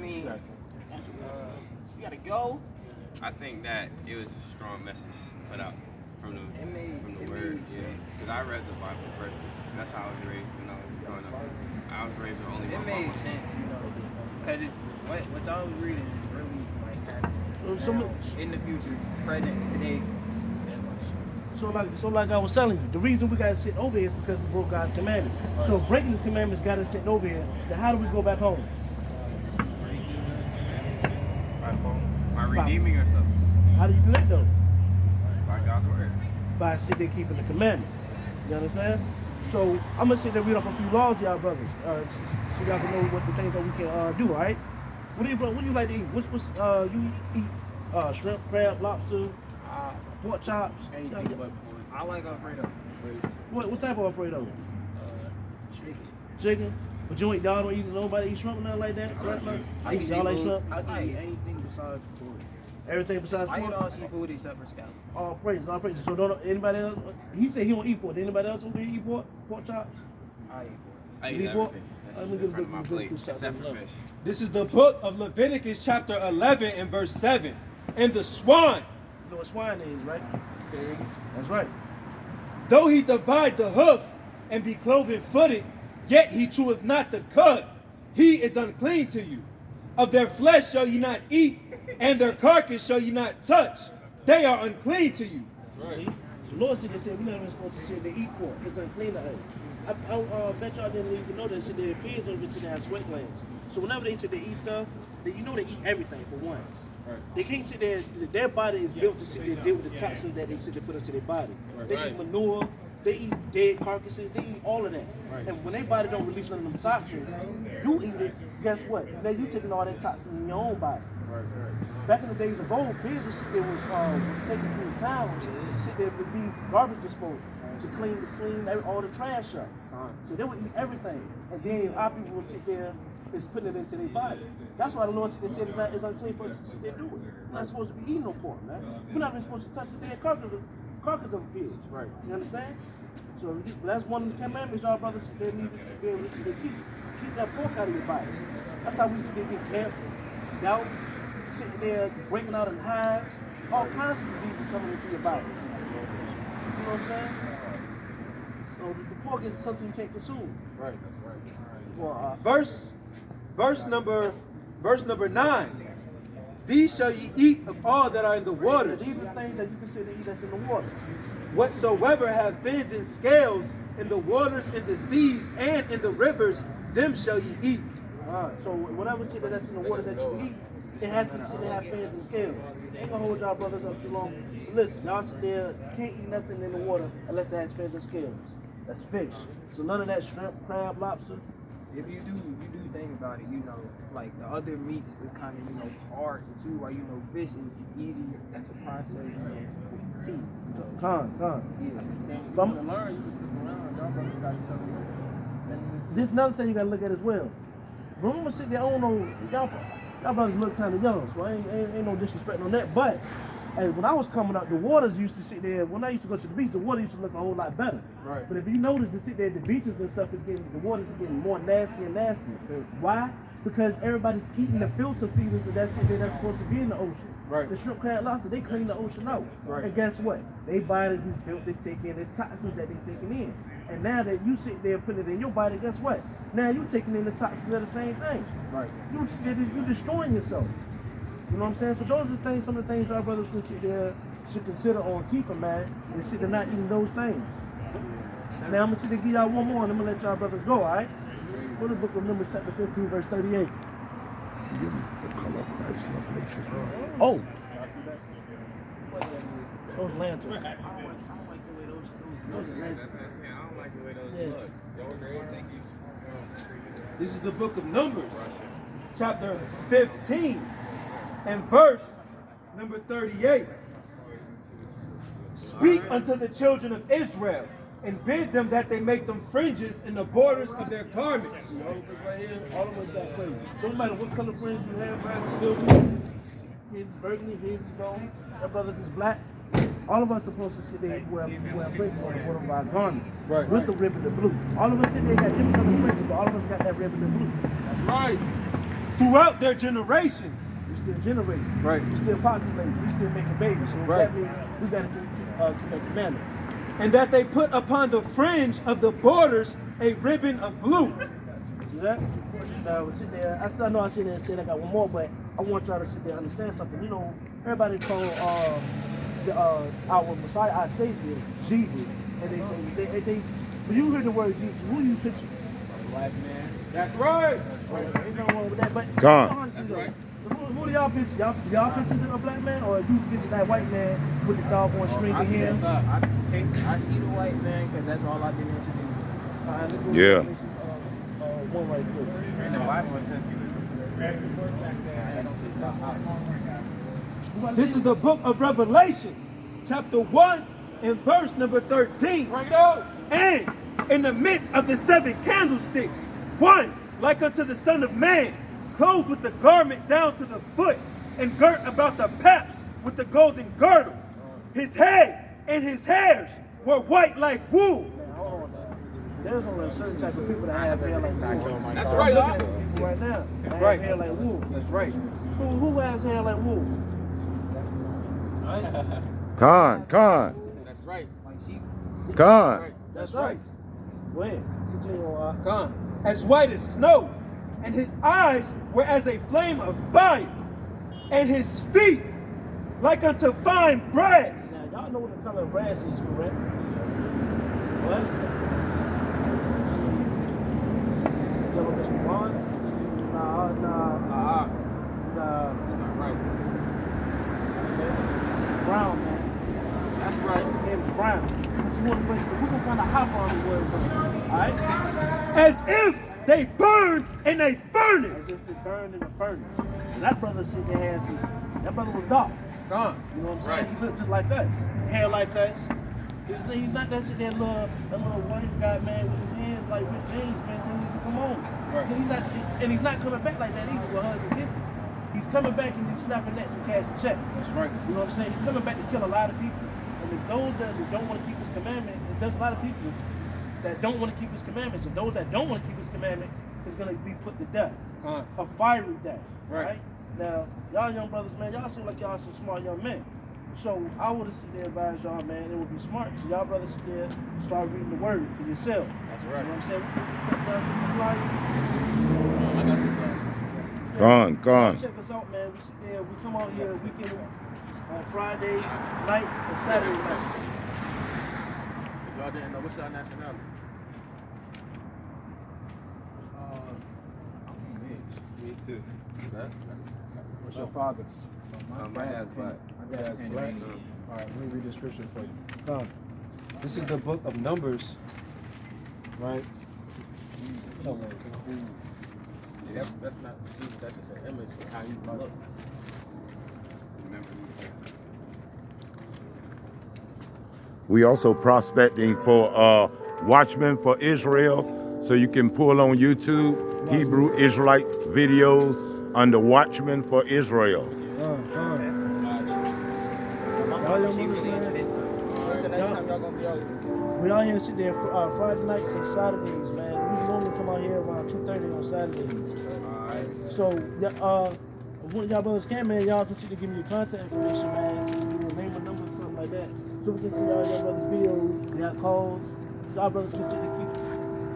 mean, you gotta go. I think that it was a strong message put out from the word. Yeah, because I read the Bible first. That's how I was raised when I was growing up. I was raised with only my It mama. made sense, you know, because what y'all was reading is really like happening So now, in the future, present, today. So like I was telling you, the reason we gotta sit over here is because we broke God's commandments. So if breaking His commandments got us sitting over here, then how do we go back home? By redeeming yourself How do you do that though? by God's word. By sitting there keeping the commandments. You understand? So I'm gonna sit there and read off a few laws, y'all brothers, so y'all can know what the things that we can do. All right? What do you like to eat? What's you eat? Shrimp, crab, lobster, pork chops. Anything but pork. I like Alfredo. What type of Alfredo? Chicken. Chicken. But you ain't y'all don't eat nobody eat shrimp or nothing like that? I eat y'all like seafood. shrimp? I eat anything besides pork. Everything besides I eat pork? all seafood except for scallop. All praises, all praises. So don't anybody else? He said he don't eat pork. Did anybody else over here eat pork? Pork chops? I eat pork. I You eat eat pork? everything. Let That's me in get front of my plate, Leviticus chapter except for 11. fish. This is the book of Leviticus chapter 11 and verse 7. And the swine, You know what swine is, right? That's right. though he divide the hoof and be cloven footed, yet he cheweth not the cud. He is unclean to you. Of their flesh shall ye not eat, and their carcass shall ye not touch. They are unclean to you. Right. The Lord said we're not even supposed to sit there eat pork. It's unclean to us. I bet y'all didn't even know that their pigs don't even sit there have sweat glands. So whenever they sit there eat stuff, they eat everything for once. Right. They can't sit there. Their body is built to sit there and deal with the toxins that they sit there put into their body. They eat manure. They eat dead carcasses. They eat all of that. Right. And when their body don't release none of them toxins, you eat it. Guess what? Now you taking all that toxins in your own body. Back in the days of old, pigs would sit there was taken through the towns, sit there with be garbage disposal to clean all the trash up. So they would eat everything, and then our people would sit there is putting it into their body. That's why the Lord said it's unclean for us to sit there do it. We're not supposed to be eating no pork, man. We're not even supposed to touch the dead carcass of a pig. Right. You understand? So that's one of the commandments y'all brothers sit there need to be able to sit there keep that pork out of your body. That's how we sit there get cancer, gout, sitting there breaking out in hives, all kinds of diseases coming into your body. You know what I'm saying? So the pork is something you can't consume. Right. Well, Verse number 9. These shall ye eat of all that are in the waters. these are things that you can sit there eat that's in the waters. Whatsoever have fins and scales in the waters, in the seas, and in the rivers, them shall ye eat. Alright, so whatever sit there that's in the water that you eat, it has to sit there have fins and scales. Ain't gonna hold y'all brothers up too long. But listen, y'all sit there, can't eat nothing in the water unless it has fins and scales. That's fish. So none of that shrimp, crab, lobster. If you do think about it, you know, like the other meat is kind of, you know, hard to chew, while, you know, fish is easy to process, you know, teeth. Con. Yeah. But You can learn, you can flip around, y'all brothers got each other. this is another thing you gotta look at as well. Remember, sit there, I don't know, y'all brothers look kind of young, so ain't no disrespect on that. But hey, when I was coming up, the waters used to sit there. When I used to go to the beach, the water used to look a whole lot better. Right. But if you notice, to sit there at the beaches and stuff, the waters are getting more nasty and nasty. Why? Because everybody's eating the filter feeders that's in there that's supposed to be in the ocean. Right. The shrimp, crab, lobster, they clean the ocean out. Right. And guess what? They bodies is built to take in the toxins that they taking in. And now that you sit there and put it in your body, guess what? Now you taking in the toxins of the same thing. Right. You destroying yourself. You know what I'm saying? So those are things, some of the things our brothers can sit there, should consider on keeping, man, and sit there not eating those things. Now I'm gonna sit there and give y'all one more, and I'm gonna let y'all brothers go, all right? Go to the book of Numbers, chapter 15, verse 38. Oh, those lanterns. I don't like the way those Those are That's nice. what I'm saying. I don't like the way those Yeah. look. Thank you. This is the book of Numbers, chapter 15, and verse number 38. Speak unto the children of Israel, and bid them that they make them fringes in the borders of their garments. See, all of us right here, all of us got fringes. Don't matter what color fringe you have, man, silver, his is burgundy, his is gold, our brothers is black. All of us supposed to sit there and wear fringes on the bottom of our garments. Right. With the ribbon of blue. All of us sit there got different color fringes, but all of us got that ribbon of blue. That's right. throughout their generations. We still generating. Right. We still populating. We still making babies. So Right. that means we got to keep the commandments. And that they put upon the fringe of the borders a ribbon of blue. See that? Now, sit there. I know I sit there and said I got one more, but I want y'all to sit there and understand something. You know, everybody call our Messiah, our Savior, Jesus. And they say, when you hear the word Jesus, who do you picture? A black man. That's right. Ain't nothing wrong with that. But God. honestly, though, who do y'all picture? Y'all picture a black man, or you picture that white man with the doggone string in him? I see the white man because that's all I've been introduced to. All right, let's go Yeah. one right quick. And the Bible says This is the book of Revelation, chapter 1 and verse number 13. Bring it out. And in the midst of the 7 candlesticks, one like unto the Son of Man, clothed with the garment down to the foot, and girt about the paps with the golden girdle. His head and his hairs were white like wool. Man, hold on now. There's only a certain type of people that have hair like wool. That's I'm right, looking at some people right now that have Right. hair like wool. That's right. Who has hair like wool? Con. that's right. Like sheep. Con. That's right. Go ahead. Continue on. Gone. As white as snow, and his eyes were as a flame of fire, and his feet like unto fine brass. Now, y'all know what the color of brass is, correct? What? Yellow Miss Blonde? Nah. That's not right. It's brown, man. That's right. His skin is brown. But you want to we're gonna find out how far the word goes. Alright? As if they burned in a furnace. As if it burned in a furnace. So that brother sitting there had that brother was dark. Gone. You know what I'm saying? Right. He looked just like us. Hair like us. He's not that sitting there that little white guy, man, with his hands like Rick James, man, telling you to come on. Right. He's not coming back like that either with hugs and kisses. He's coming back and he's snapping necks and cashing checks. That's right. You know what I'm saying? He's coming back to kill a lot of people. And if those that don't want to keep his commandment, there's a lot of people that don't want to keep his commandments, and those that don't want to keep his commandments is going to be put to death. A fiery death. Right. Now, y'all young brothers, man, y'all seem like y'all some smart young men. So I would have sit there and advise y'all, man, it would be smart. So y'all brothers sit there and start reading the word for yourself. That's You right. know what I'm saying? Put down the flyer. I got some flash. Con. Check us out, man. We sit there, we come out here weekend on Friday nights and Saturday nights. If y'all didn't know, what's your nationality? Me too. What's Your father. my dad's black. My dad's black. All right, let me read the scripture for you. Come. This is the book of Numbers, right? That's not Jesus. That's just an image of how he look. Remember he said. We also prospecting for Watchmen for Israel, so you can pull on YouTube Hebrew Israelite videos under Watchmen for Israel. We out here sit there for Friday nights and Saturdays, man. We normally come out here around 2:30 on Saturdays. So, when y'all brothers can, man, y'all can sit there give me your contact information, man. So you can do a name or number or something like that. So we can see all y'all brothers' videos, y'all calls. Y'all brothers can sit there keep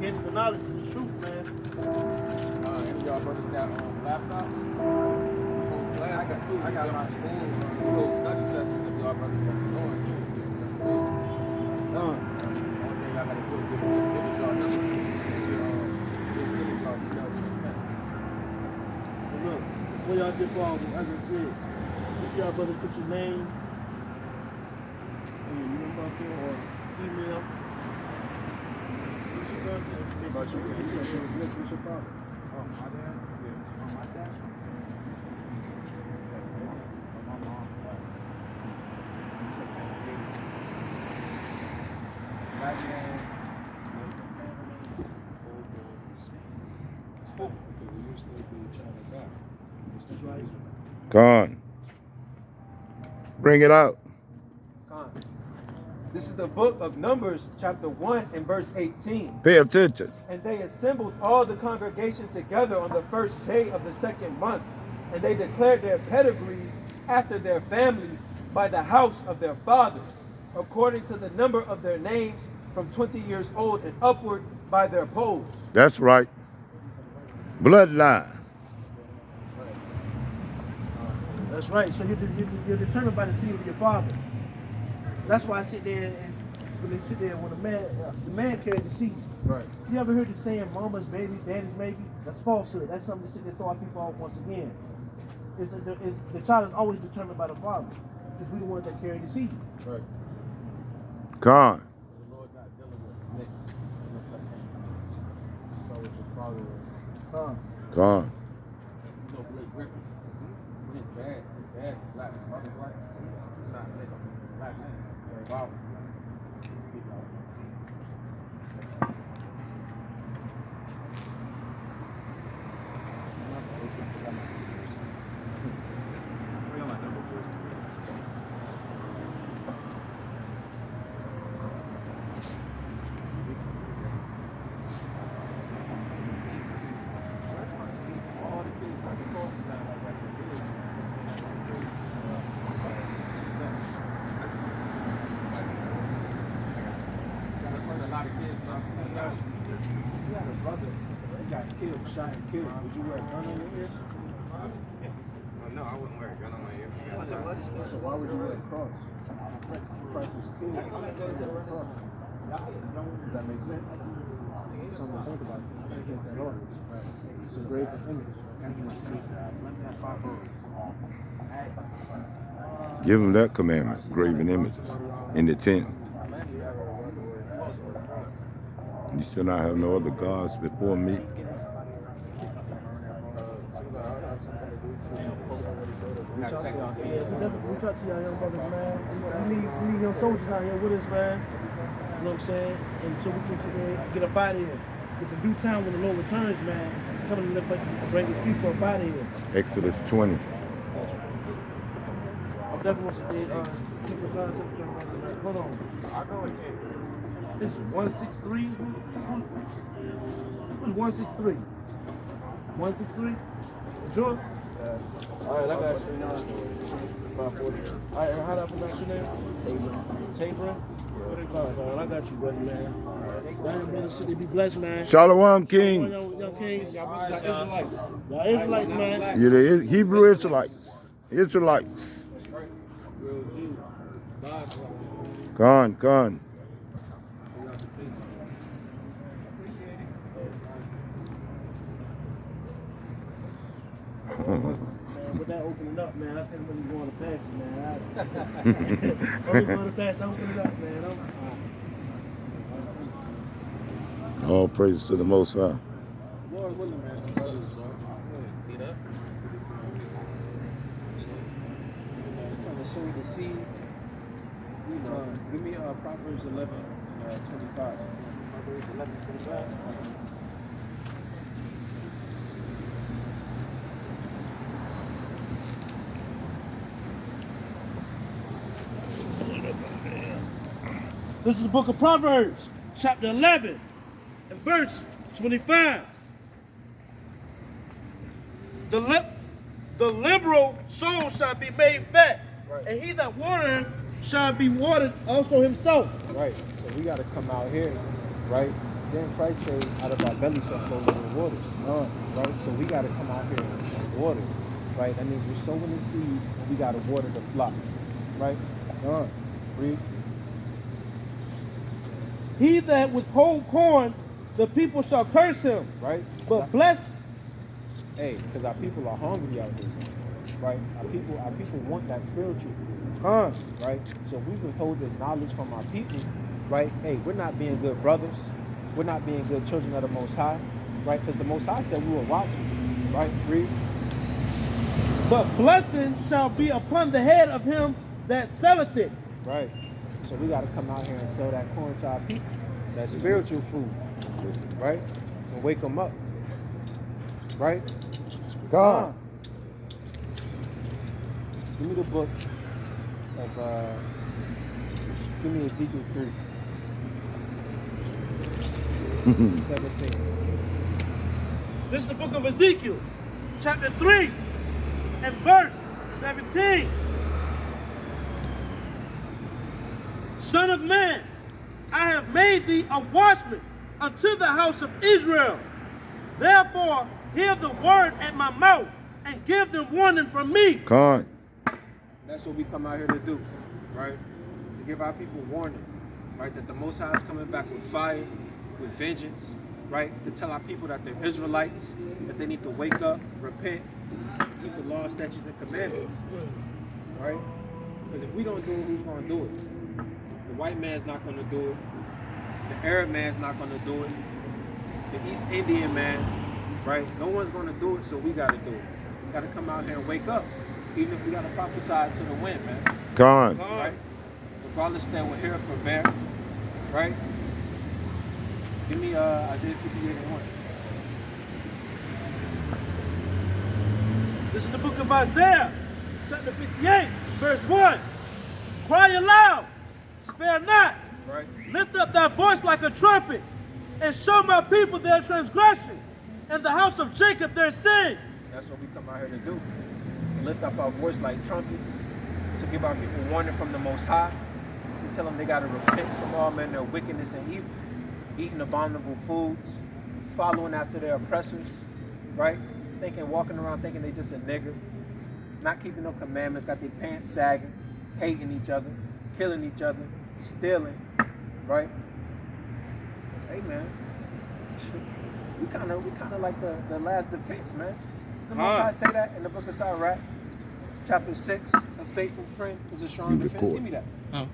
getting the knowledge and the truth, man. Any of y'all brothers got laptops? Classes too. I got my school. Whole study sessions if y'all brothers want to join too. Get some information. That's the only thing y'all got to do is give us y'all number. Get send us y'all email to the text. But look, before y'all dip off, like I said, make sure y'all brothers put your name and your number up there or email. What's your contact information? What's your father? My dad? Yeah. My dad? My mom. Back then, That's right. Con. Bring it out. Gone. This is the book of Numbers, chapter 1 and verse 18. Pay attention. And they assembled all the congregation together on the first day of the second month, and they declared their pedigrees after their families by the house of their fathers, according to the number of their names, from 20 years old and upward, by their polls. That's right. Bloodline. That's right. So you're determined by the seed of your father. That's why I sit there and when they sit there when the man carries the seed. Right. You ever heard the saying mama's baby, daddy's baby? That's falsehood. That's something to sit there and throw our people out once again. The child is always determined by the father. Because we're the ones that carry the seed. Right. Con. The Lord not dealing with mixed in the second. So it's your father. Con. You know, Blake Griffin. His dad, black, his mother's black. He's not mixed. Black man. Very violent. Shot and killed. Would you wear a gun on your ear? No, I wouldn't wear a gun on my ear. So why would you wear a cross? Christ was killed. Does that make sense? Something to think about. It's a great image. Give them that commandment, graven images, in the tent. You shall not have no other gods before me. We talk to y'all young brothers, man. We need young soldiers out here with us, man. You know what I'm saying? And so we can sit there and get up out of here. Because in due time, when the Lord returns, man, He's coming to bring His people up out of here. Exodus 20. I definitely want to sit there, keep the contact. Hold on. This is 163. Who's 163? 163? Sure? All right, I got you. 540. All right, and how do I pronounce your name? Tabor. All right, I got you, brother, man. Man, brother, should they be blessed, man? Shalom, King. Young kings. Y'all Israelites, man. You're the Hebrew Israelites. Israelites. Gone. Man, with that opening up, man, I think I'm really going to fast, man. Only going to fast, I open it up, man. All praise to the Most High. Lord willing, man. See that? Trying to sow the seed. You know, give me Proverbs 11, 25. Proverbs 11, 25. This is the book of Proverbs, chapter 11, and verse 25. The liberal soul shall be made fat, and he that watereth shall be watered also himself. Right. So we got to come out here, right? Then Christ said, out of our belly shall flow living waters. Right? So we got to come out here and water. Right? That means we're sowing the seeds, and we got to water the flock. Right? Read. He that withhold corn, the people shall curse him. Right? But bless. Hey, because our people are hungry out here. Right? Our people want that spiritual food. Right? So we withhold this knowledge from our people. Right? Hey, we're not being good brothers. We're not being good children of the Most High. Right? Because the Most High said we were watchful. Right? Read. But blessing shall be upon the head of him that selleth it. Right. So we got to come out here and sell that corn to our people, that spiritual food, right? And wake them up, right? God. Give me the book of Give me Ezekiel 3. 17. This is the book of Ezekiel, chapter 3, and verse 17. Son of man, I have made thee a watchman unto the house of Israel. Therefore, hear the word at my mouth and give them warning from me. Con. That's what we come out here to do, right? To give our people warning, right? That the Most High is coming back with fire, with vengeance, right? To tell our people that they're Israelites, that they need to wake up, repent, keep the law, statutes, and commandments, right? Because if we don't do it, who's going to do it? The white man's not going to do it. The Arab man's not going to do it. The East Indian man, right? No one's going to do it, so we got to do it. We got to come out here and wake up, even if we got to prophesy to the wind, man. Con. Right? Regardless that we're here for bear, right? Give me Isaiah 58 and 1. This is the book of Isaiah, chapter 58, verse 1. Cry aloud, spare not. Right? Lift up thy voice like a trumpet, and show my people their transgression, and the house of Jacob their sins. That's what we come out here to do. Lift up our voice like trumpets, to give our people warning from the Most High, to tell them they got to repent from all men, their wickedness and evil, eating abominable foods, following after their oppressors, right? Walking around thinking they just a nigger, not keeping no commandments, got their pants sagging, hating each other, killing each other, stealing, right? Hey man, we kind of like the last defense, man. The Most High say that in the book of Sirach, chapter 6. A faithful friend is a strong defense. record. Give me that.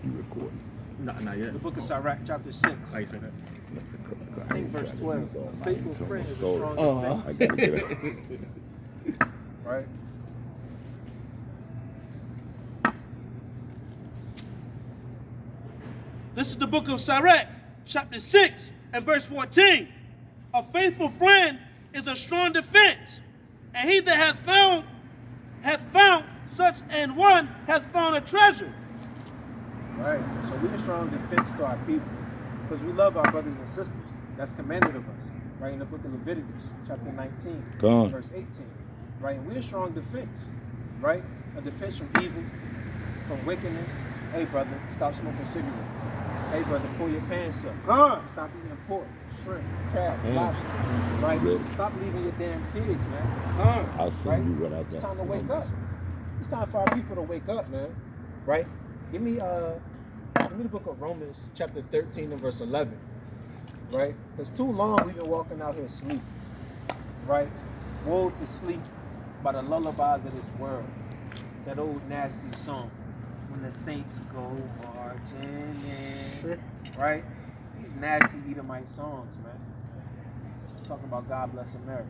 You record. Not yet. The book of Sirach, chapter 6. How you say that? I think verse 12. A faithful friend is a strong defense. I gotta get it. Right? This is the book of Sirach, chapter 6, and verse 14. A faithful friend is a strong defense, and he that hath found such an one hath found a treasure. Right? So we're a strong defense to our people because we love our brothers and sisters. That's commanded of us. Right? In the book of Leviticus, chapter 19, Go on. verse 18. Right? And we're a strong defense. Right? A defense from evil, from wickedness. Hey, brother, stop smoking cigarettes. Hey, brother, pull your pants up. Stop eating pork, shrimp, crab, lobster. Right? Good. Stop leaving your damn kids, man. I'll send Right? you what I got. It's time to wake up. It's time for our people to wake up, man. Right? Give me the book of Romans, chapter 13 and verse 11. Right? It's too long we've been walking out here asleep. Right? Woe to sleep by the lullabies of this world. That old nasty song. When the saints go marching in. Right? These nasty Edomite songs, man. Talking about God bless America.